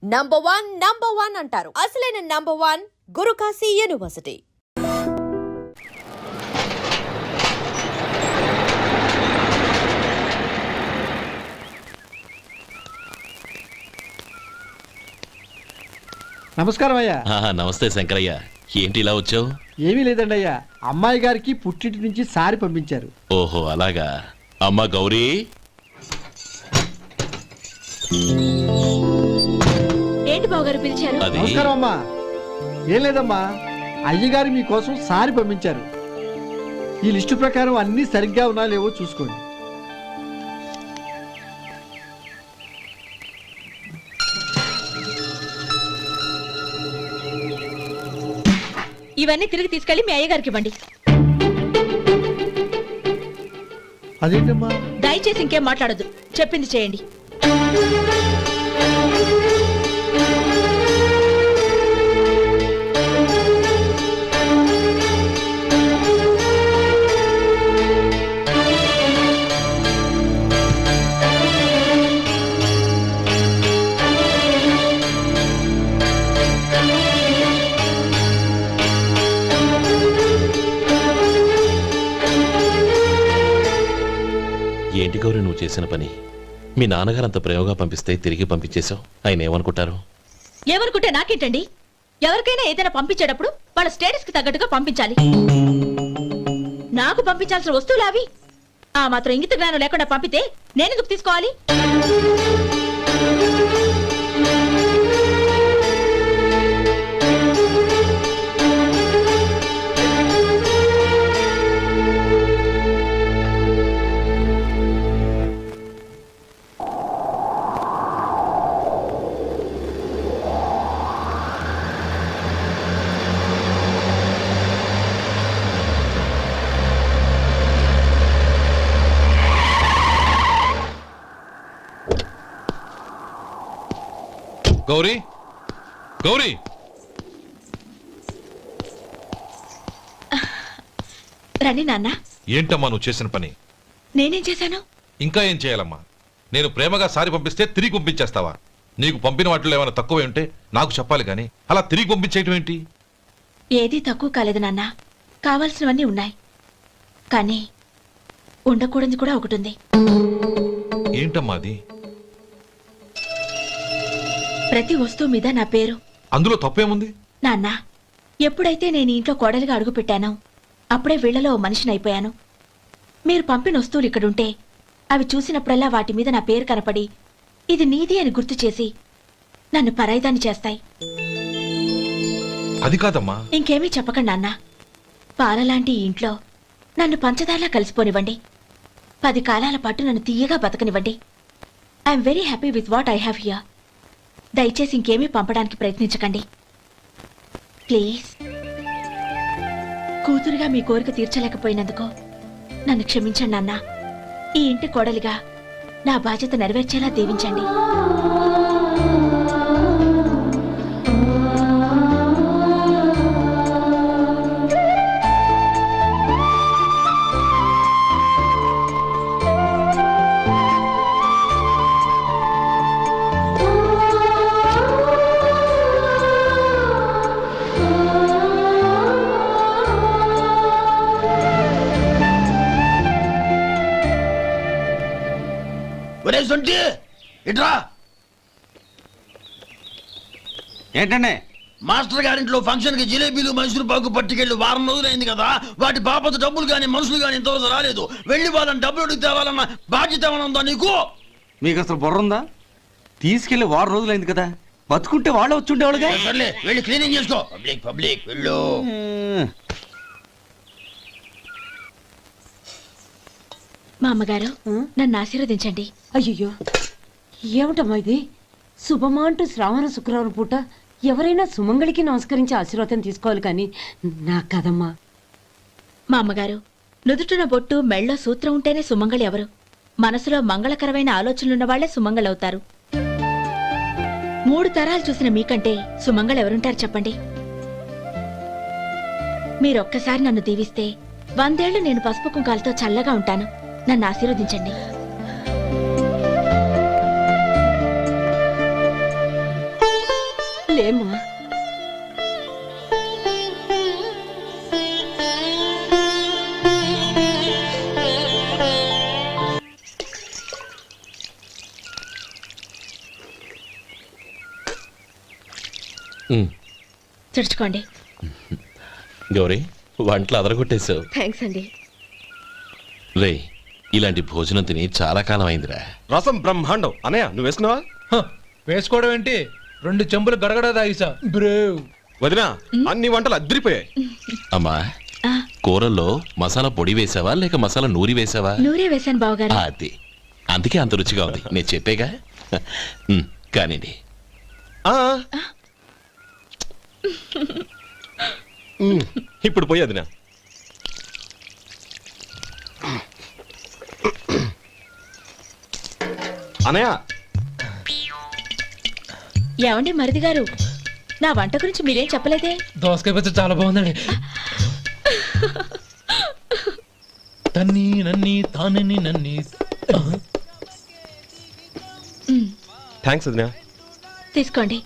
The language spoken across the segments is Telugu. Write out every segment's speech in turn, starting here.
నంబర్ వన్ అంటారు. అసలైన నంబర్ వన్ గురుకాశీ యూనివర్సిటీ. నమస్కారం అయ్యా. నమస్తే శంకరయ్య, ఏంటి ఇలా వచ్చావు? ఏమీ లేదండి అయ్యా, అమ్మాయి గారికి పుట్టింటి నుంచి సారి పంపించారు. ఓహో అలాగా. అమ్మా గౌరీ, ఏంటి బావగారు పిలిచారు? అది నమస్కారం అమ్మా. ఏం లేదమ్మా, అయ్యగారు మీకోసం సారి పంపించారు. ఈ లిస్టు ప్రకారం అన్ని సరిగ్గా ఉన్నా లేవో చూసుకోండి. ఇవన్నీ తిరిగి తీసుకెళ్లి మీ అయ్యగారికి ఇవ్వండి. అదేంటమ్మా? దయచేసి ఇంకేం మాట్లాడొద్దు, చెప్పింది చేయండి. ఏంటి గౌరీ నువ్వు చేసిన పని? మీ నాన్నగారు అంత ప్రేమగా పంపిస్తే తిరిగి పంపించేశావు. ఆయన ఏమనుకుంటారు? ఏమనుకుంటే నాకేంటండి? ఎవరికైనా ఏదైనా పంపించేటప్పుడు వాళ్ళ స్టేటస్ కి తగ్గట్టుగా పంపించాలి. నాకు పంపించాల్సిన వస్తువులు అవి. ఆ మాత్రం ఇంగిత జ్ఞానం లేకుండా పంపితే నేనెందుకు తీసుకోవాలి? గౌరీ, గౌరీ, రండి నాన్న. ఏంటమ్మా నువ్వు చేసిన పని? నేనేం చేశాను? ఇంకా ఏం చేయాలమ్మా? నేను ప్రేమగా సారి పంపిస్తే తిరిగి పంపించేస్తావా? నీకు పంపిన వాటిలో ఏమైనా తక్కువ ఉంటే నాకు చెప్పాలి కానీ అలా తిరిగి పంపించేయటం ఏంటి? ఏదీ తక్కువ కాలేదు నాన్న, కావాల్సినవన్నీ ఉన్నాయి. కానీ ఉండకూడదు కూడా ఒకటి ఉంది. ఏంటమ్మా అది? ప్రతి వస్తువు మీద నా పేరు. అందులో తప్పేముంది? నాన్న, ఎప్పుడైతే నేను ఇంట్లో కోడలిగా అడుగు పెట్టానో అప్పుడే వీళ్లలో ఓ మనిషిని అయిపోయాను. మీరు పంపిన వస్తువులు ఇక్కడుంటే అవి చూసినప్పుడల్లా వాటి మీద నా పేరు కనపడి ఇది నీది అని గుర్తు చేసి నన్ను పరాయిదాన్ని చేస్తాయి. అది కాదమ్మా. ఇంకేమీ చెప్పకండి నాన్న. పాలలాంటి ఈ ఇంట్లో నన్ను పంచదారలా కలిసిపోనివ్వండి. 10 కాలాల పాటు నన్ను తీయగా బతకనివ్వండి. I'm very happy with what I have here. దయచేసి ఇంకేమీ పంపడానికి ప్రయత్నించకండి ప్లీజ్. కూతురుగా మీ కోరిక తీర్చలేకపోయినందుకు నన్ను క్షమించండి నాన్న. ఈ ఇంటి కోడలిగా నా బాధ్యత నెరవేర్చేలా దీవించండి. ఇట్రా. ఏంటండి? మాస్టర్ గారింట్లో ఫంక్షన్ కి జిలేబీలు మైసూరు పాకు పట్టుకెళ్ళి వారం రోజులైంది కదా. వాటి బాపత డబ్బులు గాని మనుషులు గాని ఇంతవరకు రాలేదు. వెళ్ళి వాళ్ళని డబ్బులు అడిగి తేవాలన్న బాధ్యత ఏమైనా ఉందా నీకు? మీకు అసలు బుర్ర ఉందా? తీసుకెళ్లి వారం రోజులైంది కదా, బతుకుంటే వాళ్ళు వచ్చుండేవాళ్ళుగా. సర్లే వెళ్ళి క్లీనింగ్ చేసుకో. పబ్లిక్ వెళ్ళు. మా అమ్మగారు నన్ను ఆశీర్వదించండి. అయ్యో ఏమిటమ్మా ఇది? శుభమా అంటూ శ్రావణ శుక్రవారం పూట ఎవరైనా సుమంగళికి నమస్కరించి ఆశీర్వాదం తీసుకోవాలి కానీ నా కదమ్మా. మా అమ్మగారు నుదుటిన బొట్టు మెళ్ళో సూత్రం ఉంటేనే సుమంగళి ఎవరు? మనసులో మంగళకరమైన ఆలోచనలున్న వాళ్లే సుమంగళవుతారు. 3 తరాలు చూసిన మీకంటే సుమంగళ ఎవరుంటారు చెప్పండి? మీరొక్కసారి నన్ను దీవిస్తే 100 ఏళ్లు నేను పసుపు కుంకాలతో చల్లగా ఉంటాను. నన్ను ఆశీర్వదించండి. లేమ్మా. ఉమ్, తుడుచుకోండి. గౌరీ వంటలు అదరగొట్టేశావు. థ్యాంక్స్ అండి. రే ఇలాంటి భోజనం తిని చాలా కాలం అయిందిరా. రసం బ్రహ్మాండం. అనయ్య నువ్వు వేసుకున్నావా? వేసుకోవడం ఏంటి, 2 చెంబులు గడగడ తాగిసా బ్రేవ్. వదినా అన్ని వంటలు అద్దరిపోయాయి. అమ్మా ఆ, కూరల్లో మసాలా పొడి వేసావా లేక మసాలా నూరి వేసావా? నూరే వేశాను బావగారు. అది అందుకే అంత రుచిగా ఉంది. నేను చెప్పేగా. కానివ్వండి. ఆ. ఇప్పుడు పోయి వదినా. అనయ్య ఏమండి మరిది గారు, నా వంట గురించి మీరేం చెప్పలేదే? దోసకాయ పచ్చడి చాలా బాగుందండి. తన్ని నన్ని తానని నన్ని. థ్యాంక్స్ వదినా. తీసుకోండి.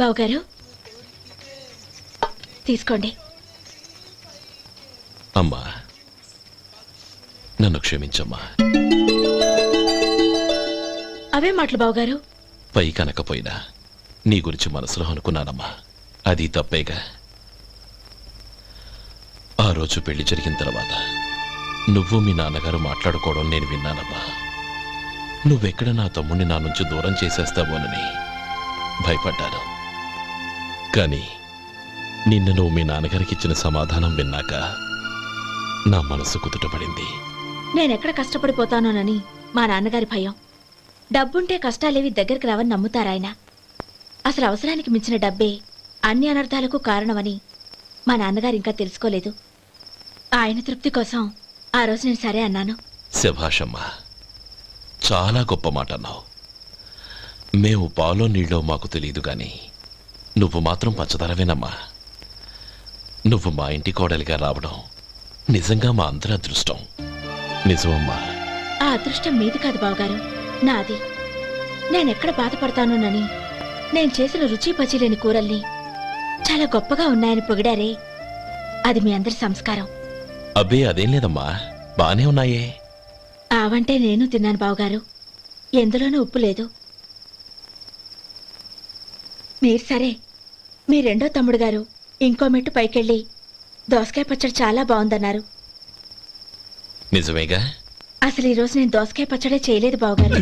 బావగారు తీసుకోండి. అమ్మా నన్ను క్షమించమ్మా. అవే మాటలు బావగారు. పై కనకపోయినా నీ గురించి మనసులో అనుకున్నానమ్మా. అది తప్పేగా. ఆ రోజు పెళ్లి జరిగిన తర్వాత నువ్వు మీ నాన్నగారు మాట్లాడుకోవడం నేను విన్నానమ్మా. నువ్వెక్కడ నా తమ్ముడిని నా నుంచి దూరం చేసేస్తావోనని భయపడ్డాను. కానీ నిన్న నువ్వు మీ నాన్నగారికి ఇచ్చిన సమాధానం విన్నాక నా మనసు కుదుటపడింది. నేనెక్కడ కష్టపడిపోతానోనని మా నాన్నగారి భయం. డబ్బుంటే కష్టాలేవి దగ్గరికి రావని నమ్ముతారాయన. అసలు అవసరానికి మించిన డబ్బే అన్ని అనర్థాలకు కారణమని మా నాన్నగారు ఇంకా తెలుసుకోలేదు. ఆయన తృప్తి కోసం ఆ రోజు నేను సరే అన్నాను. శభాషమ్మా, చాలా గొప్ప మాట అన్నావు. మేము పాలో నీళ్ళో మాకు తెలియదు గాని నువ్వు మాత్రం పచ్చదరవేనమ్మా. నువ్వు మా ఇంటి కోడలిగా రావడం నిజంగా మా అందరి అదృష్టం. నిజమమ్మా. ఆ అదృష్టం మీది కాదు బావగారు, నాది. నేనెక్కడ బాధపడతానోనని నేను చేసిన రుచి పచిలేని కూరల్ని చాలా గొప్పగా ఉన్నాయని పొగిడారే, అది మీ అందరి సంస్కారం. అబ్బే అదేం లేదమ్మా, బానే ఉన్నాయే. ఆవంటే నేను తిన్నాను బావగారు, ఎందులోనూ ఉప్పు లేదు. మీరు సరే, మీ రెండో తమ్ముడు గారు ఇంకో మెట్టు పైకెళ్ళి దోసకాయ పచ్చడి చాలా బాగుందన్నారు. నిజమేగా? అసలు ఈరోజు నేను దోసకాయ పచ్చడే చేయలేదు బావగారు.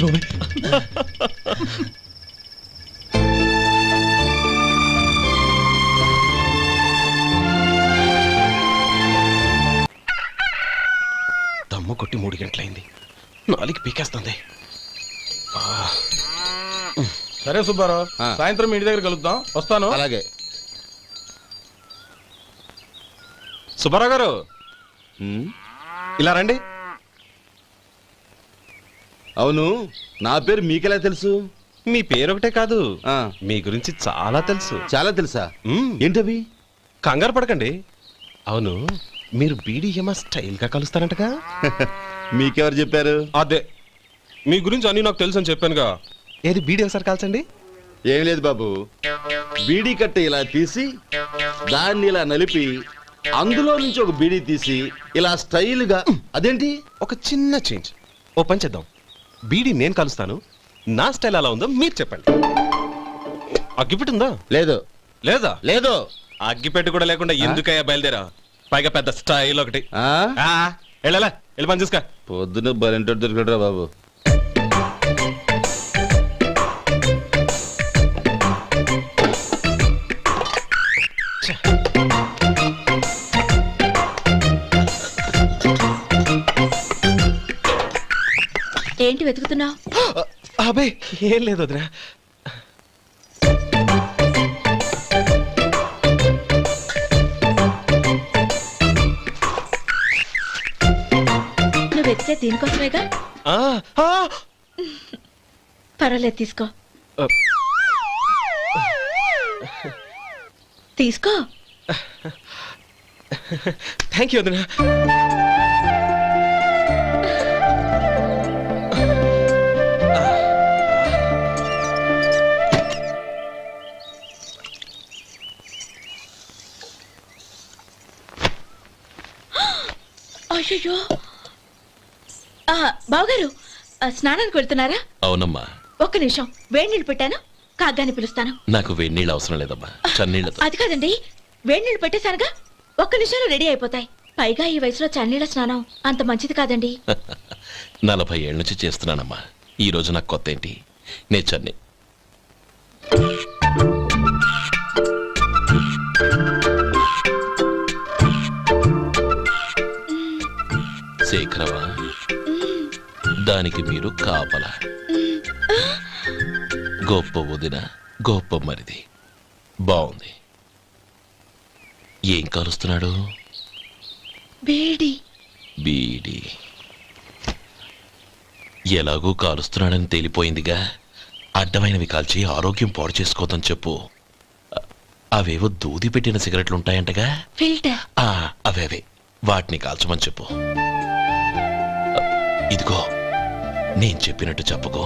దమ్ము కొట్టి 3 గంటలైంది. 4కి పీకేస్తుంది. సరే సుబ్బారావు, సాయంత్రం మీ ఇంటి దగ్గర కలుద్దాం. వస్తాను. అలాగే. సుబ్బారావు గారు ఇలా రండి. అవును, నా పేరు మీకెలా తెలుసు? మీ పేరు ఒకటే కాదు, మీ గురించి చాలా తెలుసు. చాలా తెలుసా? ఏంటవి? కంగారు పడకండి. అవును, మీరు బీడీఎం స్టైల్ గా కలుస్తారంటగా? మీకెవరు చెప్పారు? అదే, మీ గురించి అన్ని నాకు తెలుసు అని చెప్పానుగా. ఏది బీడీ ఒకసారి కాల్చండి. ఏం లేదు బాబు, బీడీ కట్ట ఇలా తీసి దాన్ని ఇలా నలిపి అందులో నుంచి ఒక బీడీ తీసి ఇలా స్టైల్గా. అదేంటి? ఒక చిన్న చేంజ్. ఓ పని చేద్దాం, బీడీ నేను కలుస్తాను, నా స్టైల్ అలా ఉందో మీరు చెప్పండి. అగ్గిపెట్టి ఉందా? లేదు. లేదా? లేదు. అగ్గిపెట్టి కూడా లేకుండా ఎందుకయ్యా బయలుదేరా? పైగా పెద్ద స్టైల్ ఒకటి. వెళ్ళాలా, వెళ్ళి పని చూసుకో. పొద్దున బలింటో దొరికడరా బాబు. ఏంటి వెతుకుతున్నావు? అబే ఏం లేదు వదినా. నువ్వు వెతికే దీనికోసమేగా. పర్వాలేదు, తీసుకో. తీసుకో. థ్యాంక్ యూ వదినా. అయ్యో బావగారు స్నానానికి వెళ్తున్నారా? అవునమ్మా. ఒక్క నిమిషం, వేడి నీళ్ళు పెట్టాను, కాగ్గాని పిలుస్తాను. నాకు వేడినీళ్ళు అవసరం లేదమ్మా, చన్నీళ్ళతో. అది కాదండి, వేడి నీళ్ళు పెట్టేశానుగా, ఒక్క నిమిషంలో రెడీ అయిపోతాయి. పైగా ఈ వయసులో చన్నీళ్ళ స్నానం అంత మంచిది కాదండి. 40 ఏళ్ళ నుంచి చేస్తున్నానమ్మా. ఈ రోజు నాకు కొత్త ఏంటి? నే చన్ని. శేఖరవా, దానికి మీరు కాపలా. గొప్ప వదిన, గొప్ప మరిది. బాగుంది. ఏం కాలుస్తున్నాడు? బీడి. బీడి ఎలాగూ కాలుస్తున్నాడని తేలిపోయిందిగా. అడ్డమైనవి కాల్చి ఆరోగ్యం పాడు చేసుకోదని చెప్పు. అవేవో దూది పెట్టిన సిగరెట్లు ఉంటాయంటగా. ఫిల్టర్. అవే వాటిని కాల్చమని చెప్పు. ఇదిగో నేను చెప్పినట్టు చెప్పుకో.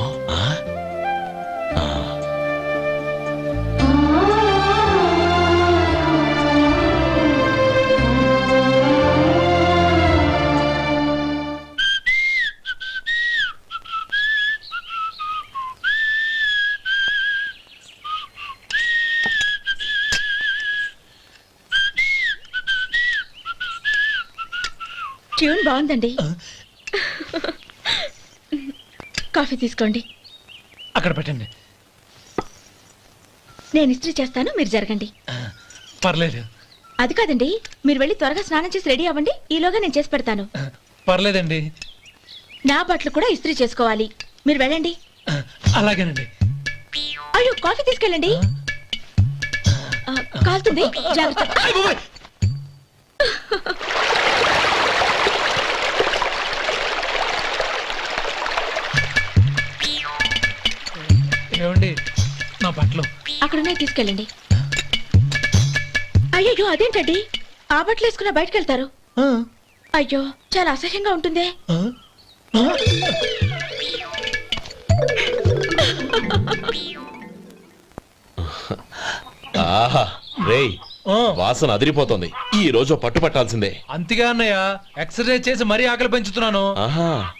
ట్యూన్ బాగుందండి. కాఫీ తీసుకోండి. అక్కడ పెట్టండి. నేను ఇస్త్రీ చేస్తాను, మీరు జరగండి. పర్లేదు. అది కాదండి, మీరు వెళ్ళి త్వరగా స్నానం చేసి రెడీ అవ్వండి, ఈలోగా నేను చేసి పెడతాను. పర్లేదండి. నా బట్టలు కూడా ఇస్త్రీ చేసుకోవాలి, మీరు వెళ్ళండి. అలాగేనండి. అయ్యో, కాఫీ తీసుకెళ్ళండి. కాలుతుంది, జాగ్రత్త. ఏమండి, నా బట్టలు అక్కడున్నాయి, తీసుకెళ్ళండి. అయ్యో, అదేంటండి, ఆ బట్టలు వేసుకున్న బయటకు వెళ్తారు? అయ్యో, చాలా అసహ్యంగా ఉంటుందే. ఆహా రేయ్, వాసన అదిరిపోతుంది. ఈ రోజు పట్టు పట్టాల్సిందే. అంతగా అన్నయ్య, ఎక్సర్సైజ్ చేసి మరీ ఆకలి పెంచుతున్నాను.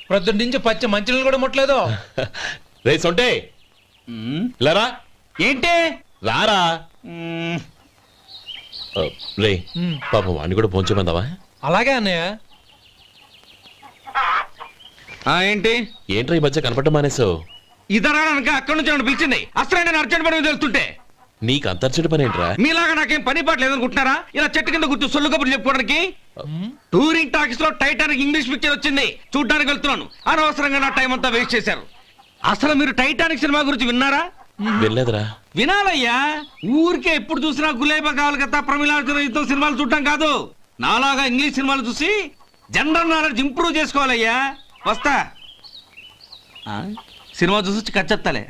ప్రొద్దున నుంచి పచ్చ మంచినీళ్ళు కూడా ముట్టలేదు. రే సొంటే, లరా. ఏంటి? రారా. రే పాపం వాడిని కూడా పోంచమందావా? అలాగే అన్నయ్య. ఏంటి? ఏంట్రా ఈ మధ్య కనపడటం మానేసావు? ఇద్దరా అక్కడి నుంచి నన్ను పిలిచింది. అసలు నేను అర్జెంట్ పని మీద వెళ్తుంటే నీకు అంతర్చడి పని ఏంట్రా? మీలాగా నాకేం పని పాట లేదనుకుంటున్నారా? ఇలా చెట్టు కింద కూర్చో సొల్లు కబుర్లు చెప్పుకోవడానికి. టూరింగ్ టాకీస్ లో టైటానిక్ ఇంగ్లీష్ పిక్చర్ వచ్చింది, చూడడానికి వెళ్తున్నాను. అనవసరంగా నా టైం అంతా వేస్ట్ చేశారు. అసలు మీరు టైటానిక్ సినిమా గురించి విన్నారా? వెళ్ళలేదురా. వినాలయ్యా. ఊరికే ఎప్పుడు చూసినా గులేబా కావాలి కదా, ప్రమిళాతో సినిమాలు చూడటం కాదు. నాలాగా ఇంగ్లీష్ సినిమాలు చూసి జనరల్ నాలెడ్జ్ ఇంప్రూవ్ చేసుకోవాలయ్యా. వస్తా. సినిమా చూసి కచ్చెత్తాలే.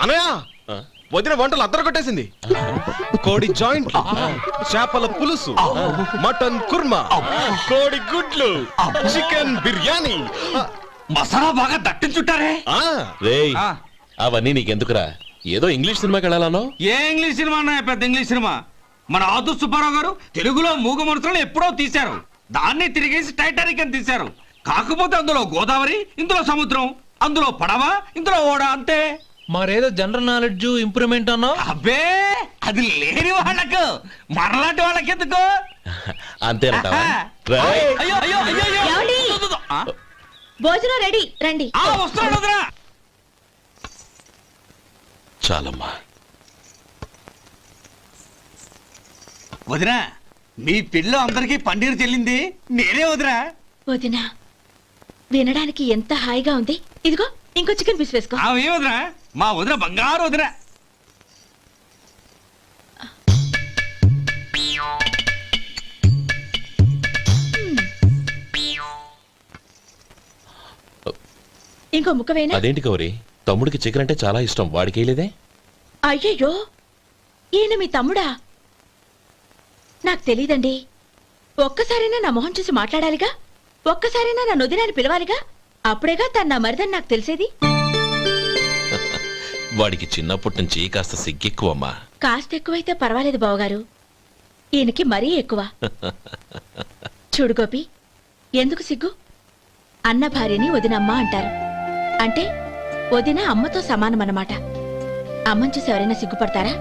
అనయ్య, వదిన వంటలు అద్దరు కొట్టేసింది. కోడి జాయింట్, చేపల పులుసు, మటన్ కుర్మా, కోడి గుడ్లు, చికెన్ బిర్యానీ, మసాలా బాగా దట్టించుంటారే. రేయ్, అవన్నీ నీకెందుకురా? ఏదో ఇంగ్లీష్ సినిమాకి వెళ్ళాలనో. ఏ ఇంగ్లీష్ సినిమా అన్నా? పెద్ద ఇంగ్లీష్ సినిమా. మన ఆదు సుబ్బారావు గారు తెలుగులో మూగ మనుషులను ఎప్పుడో తీశారు. దాన్ని తిరిగేసి టైటానిక్ అని తీశారు. కాకపోతే అందులో గోదావరి, ఇందులో సముద్రం, అందులో పడవ, ఇందులో ఓడ, అంతే. మరేదో జనరల్ నాలెడ్జ్ ఇంప్రూవ్మెంట్ అన్నా? అబ్బే, అది లేని వాళ్ళకు, మరలాంటి వాళ్ళకి ఎందుకు? అంతేనంటావా? అయ్యో అయ్యో అయ్యో, ఏమండి? భోజనం రెడీ, రండి. వస్తున్నాడు వదరా. చాలమ్మా. వదినా, మీ పిల్ల అందరికీ పన్నీరు చెల్లింది నేనే వదినా. వదినా, వినడానికి ఎంత హాయిగా ఉంది. ఇదిగో ఇంకో చికెన్ పీస్ వేసుకో. ఏ వదినా, మా వదిన బంగారు వదినా. ఇంకో ముక్క వేయనా? అదేంటి కౌరి, తమ్ముడికి చికెన్ అంటే చాలా ఇష్టం, వాడికి వేయలేదే? అయ్యయ్యో, ఈయన మీ తమ్ముడా? నాకు తెలీదండి. ఒక్కసారైనా నా మొహం చూసి మాట్లాడాలిగా, ఒక్కసారైనా నా నొదినాన్ని పిలవాలిగా, అప్పుడేగా తన నా మరిదని నాకు తెలిసేది. వాడికి చిన్నప్పటి నుంచి కాస్త సిగ్గెక్కువమ్మా. కాస్త ఎక్కువైతే పర్వాలేదు బావగారు, ఈయనకి మరీ ఎక్కువ. చూడు గోపి, ఎందుకు సిగ్గు? అన్న భార్యని వదినమ్మ అంటారు. అంటే వదిన అమ్మతో సమానమన్నమాట. అమ్మని చూసి ఎవరైనా సిగ్గుపడతారా?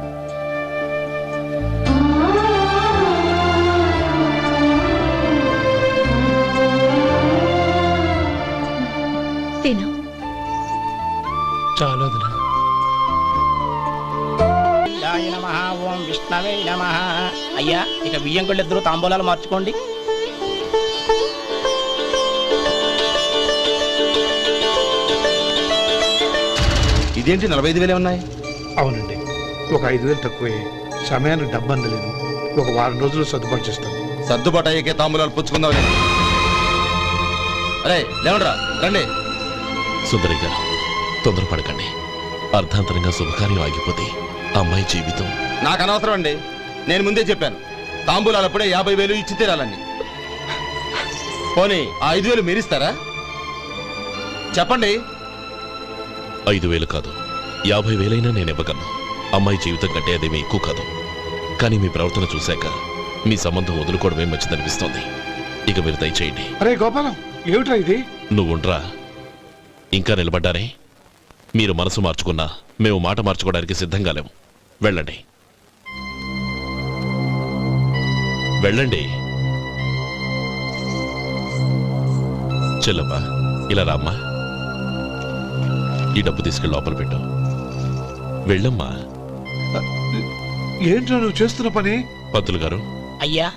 తిను. చాలు వదినా. ఓం విష్ణవే నమః. అయ్యా, ఇక బియ్యం కొళ్ళిద్దరూ తాంబూలాలు మార్చుకోండి. ఇదేంటి 45,000 ఉన్నాయి? అవునండి, ఒక 5,000 తక్కువే. సమయానికి డబ్బు అందలేదు. ఒక వారం రోజులు సర్దుబాటు చేస్తాను. సర్దుబాటు అయ్యకే తాంబూలాలు పుచ్చుకుందాం. అరే లేవండ్రా, రండి. సుందరి గారు, తొందరపడకండి. అర్ధాంతరంగా శుభకార్యం ఆగిపోతే అమ్మాయి జీవితం. నాకు అనవసరం అండి, నేను ముందే చెప్పాను. తాంబూలాలు అప్పుడే 50,000 ఇచ్చి తీరాలండి. పోనీ ఆ 5,000 మీరిస్తారా? చెప్పండి. 5,000 కాదు, 50,000 నేను ఇవ్వగలను. అమ్మాయి జీవితం కంటే అదేమీ ఎక్కువ కాదు. కానీ మీ ప్రవర్తన చూశాక మీ సంబంధం వదులుకోవడమే మంచిదనిపిస్తోంది. ఇక మీరు దయచేయండి. అరే గోపాలం, ఏమిట్రా ఇది? నువ్వుండ్రా. ఇంకా నిలబడ్డారే? మీరు మనసు మార్చుకున్నా మేము మాట మార్చుకోవడానికి సిద్ధంగా లేము. వెళ్ళండి, వెళ్ళండి. చెల్లమ్మా, ఇలా రామ్మా. ఈ డబ్బు తీసుకెళ్ళి లోపల పెట్టు. వెళ్ళమ్మా. ఏంట్రా నువ్వు చేస్తున్న పని? పంతులు గారు, అయ్యా,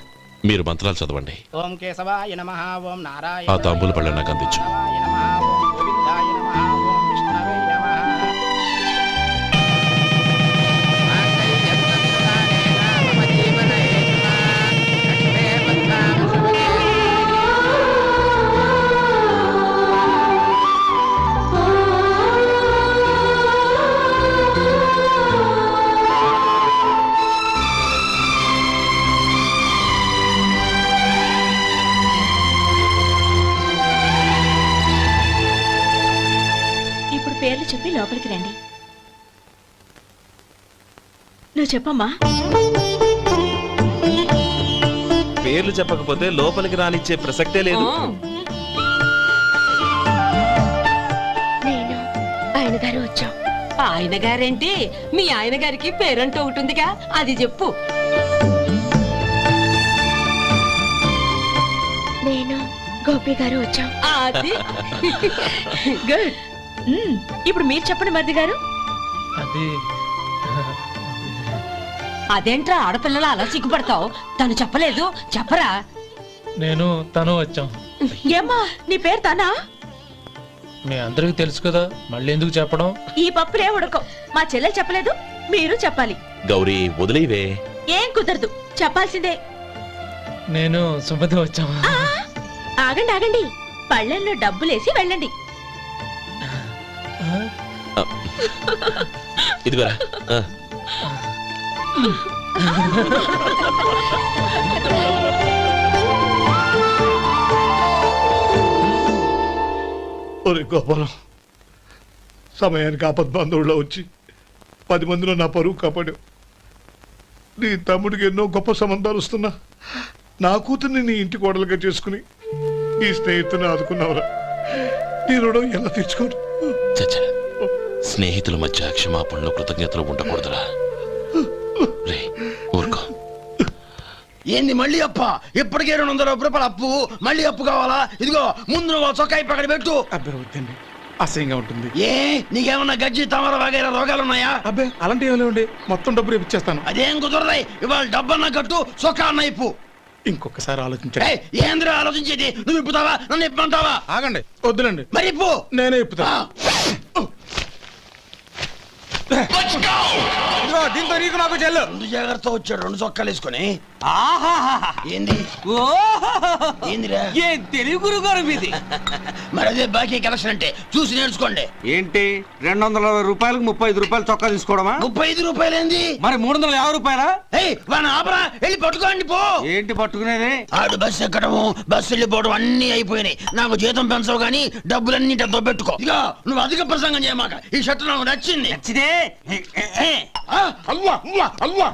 మీరు మంత్రాలు చదవండి. ఓం కేశవాయ నమః. ఓం నారాయణ. ఆ తాంబూల పళ్ళ నాకు అందించు. ఓం గోవిందాయ నమః. ఓం విష్ణవే నమః. ఇప్పుడు పేర్లు చెప్పి లోపలికి రండి. నువ్వు చెప్పమ్మా. పేర్లు చెప్పకపోతే లోపలికి రానిచ్చే ప్రసక్తే లేదు. నేను ఆయన గారు వచ్చాం. ఆయన గారేంటి? మీ ఆయన గారికి పేరంటూ ఒకటి ఉందిగా, అది చెప్పు. నేను గోపి గారు వచ్చాం. అది గుడ్. ఇప్పుడు మీరు చెప్పండి మరిది గారు. అది అదేంట్రా ఆడపిల్లలు అలా సిగ్గుపడతావు? తను చెప్పలేదు, చెప్పరా? నేను తను వచ్చాం. ఏమ్మా, నీ పేరు తానా? మీ అందరికి తెలుసు కదా, మళ్ళీ ఎందుకు చెప్పడం? ఈ పప్పులే ఉడకం. మా చెల్లెలు చెప్పలేదు, మీరు చెప్పాలి. గౌరీ, వదిలేవే. ఏం కుదరదు, చెప్పాల్సిందే. నేను సుమతి వచ్చాం. ఆ, ఆగండి ఆగండి, పళ్ళెంలో డబ్బులేసి వెళ్ళండి. ఇదిగోరా. ఒరే గోపాలం, సమయానికి ఆపద్బంధువుల్లో వచ్చి 10 మందిలో నా పరువు కాపాడావు. నీ తమ్ముడికి ఎన్నో గొప్ప సంబంధాలు వస్తున్నా నా కూతుర్ని నీ ఇంటి కోడలుగా చేసుకుని నీ స్నేహితుని ఆదుకున్నావురా. నీ రుణం ఎలా తీర్చుకోరు? చచ్చా, స్నేహితుల మధ్య క్షమాపణలు కృతజ్ఞతలు ఉండకూడదురా. రే, ఊరుకో. ఏంది మళ్ళీ అప్ప? ఇప్పటికే 200 రూపాయల అప్పు, మళ్ళీ అప్పు కావాలా? ఇదిగో ముందు నువ్వు చొక్కా పక్కన పెట్టు. అబ్బే వద్దండి, అసహ్యంగా ఉంటుంది. ఏ నీకేమన్నా గజ్జి తమర వగైరా రోగాలున్నాయా? అబ్బే అలాంటి ఏమైనా ఉండే, మొత్తం డబ్బు రేపు ఇచ్చేస్తాను. అదేం కుదరదాయి. ఇవాళ డబ్బన్నా కట్టు, చొక్కా అన్న ఇప్పు. ఇంకొకసారి ఆలోచించండి. ఏంద్ర ఆలోచించేది? నువ్వు ఇప్పుతావా, నన్ను ఇప్పమంటావా? ఆగండి, వద్దులండి, మరి ఇప్పు. నేనే ఇప్పుతా. ఇదిగో దీంతో నీకు నాకు చెల్లు. ముందు జాగ్రత్త వచ్చాడు 2 చొక్కాలు వేసుకొని. ఆహాహాహా. ఏంది ఓ ఏందిరా? ఏ తెలుగు గురుగారు మీది. మరి అదే బాకీ కలెక్షన్ అంటే చూసి నేర్చుకోండి. ఏంటి 220 రూపాయలకు 35 రూపాయలు చొక్కా తీసుకోవడమా? 35 రూపాయలు ఏంది? మరి 350 రూపాయలా? ఏయ్ వాడిని ఆపరా, వెళ్ళి పట్టుకోండి పో. ఏంటి పట్టుకునేది? ఆడు బస్సు ఎక్కడము బస్సు వెళ్ళిపోవడం అన్ని అయిపోయినాయి. నాకు జీతం పెంచవు గానీ డబ్బులన్నీ డబ్బు పెట్టుకో. ఇక నువ్వు అధిక ప్రసంగం చేయమాక. ఈ షర్ట్ నాకు నచ్చింది. నచ్చితే ఆ, అల్వా అల్వా అల్వా.